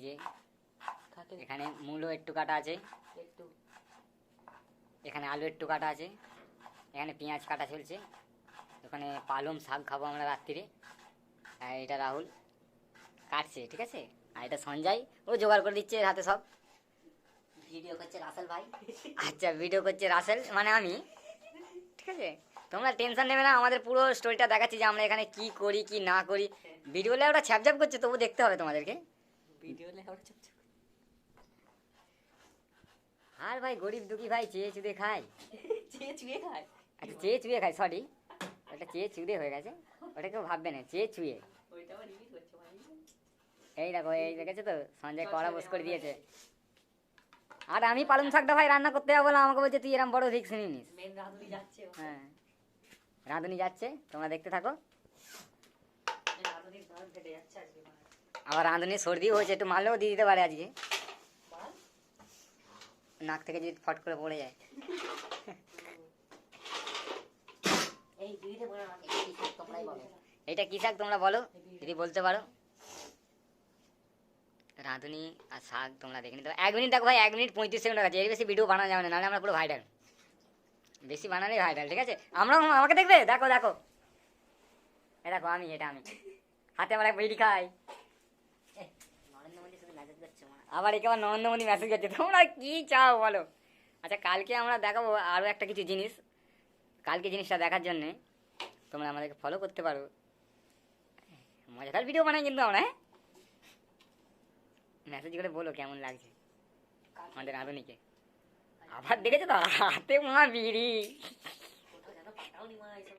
যে এখানে মূলো একটু কাটা আছে, এখানে আলু একটু কাটা আছে, এখানে পেঁয়াজ কাটা চলছে, ওখানে পালং শাক খাবো আমরা রাত্রিরে। আর এটা রাহুল কাটছে, ঠিক আছে। আর এটা সঞ্জয়, ও জোগাড় করে দিচ্ছে এর হাতে সব। ভিডিও করছে রাসেল ভাই। আচ্ছা, ভিডিও করছে রাসেল মানে আমি, ঠিক আছে। তোমরা টেনশন নেবে না, আমাদের পুরো স্টোরিটা দেখাচ্ছি যে আমরা এখানে কি করি কি না করি। ভিডিও হলে ওটা ছ্যাপছ্যাপ করছে, তবু দেখতে হবে তোমাদেরকে। ভিডিও লেখা চুপ। আর ভাই গরিব দুঃখী ভাই চেয়ে চুদে খায়। চেয়ে চুয়ে খায়। আচ্ছা, চেয়ে চুয়ে খায়, সরি, ওটা চেয়ে চুদে হয়ে গেছে, ওটা কেউ ভাববে না, চেয়ে চুয়ে। ওইটা আবার রিপিট করছে ভাই। এই দেখো, এই দেখেছো তো সঞ্জয় কড়া বস করে দিয়েছে। আর আমি পালং শাকটা ভাই রান্না করতে যাবো না, আমাকে বলছে তুই এরকম বড় রিস্ক নিয়ে নিস। মেন রাঁধুনি যাচ্ছে। হ্যাঁ, রাঁধুনি যাচ্ছে, তোমরা দেখতে থাকো। রাঁধুনির দাঁত ফেটে যাচ্ছে আজকে। আবার রাঁধুনি সর্দিও হয়েছে, একটু মারলেও দিয়ে দিতে পারে আজকে, নাক থেকে যদি ফট করে পড়ে যায়। এই দিদিতে বলে না, এই শাক তোমরাই বলো। এটা কি শাক তোমরা বলো যদি বলতে পারো। রাঁধুনি আর শাক তোমরা দেখে নিতে। 1 মিনিট দেখো ভাই, 1 মিনিট 35 সেকেন্ড আছে, এর বেশি ভিডিও বানানো যাবে না, নাহলে আমরা পুরো ভাইরাল। বেশি বানালেই ভাইরাল, ঠিক আছে। আমরা আমাকে দেখবে, দেখো দেখো, এ দেখো আমি, এটা আমি, হাতে আমার এক বিড়ি খাই। নরেন্দ্র মোদী শুধু মেসেজ করছে আমার। আবার একে আবার নরেন্দ্র মোদী মেসেজ করছে, তোমরা কি চাও বলো। আচ্ছা, কালকে আমরা দেখাবো আরও একটা কিছু জিনিস। কালকে জিনিসটা দেখার জন্যে তোমরা আমাদেরকে ফলো করতে পারো। মজাদার ভিডিও বানাই কিন্তু আমরা, হ্যাঁ। মেসেজ করে বলো কেমন লাগছে আমাদের রাঁধুনিকে। আবার দেখেছো তো হাতে মা বিড়ি। কোথাও যেন পাঠাও নি মা এইসব।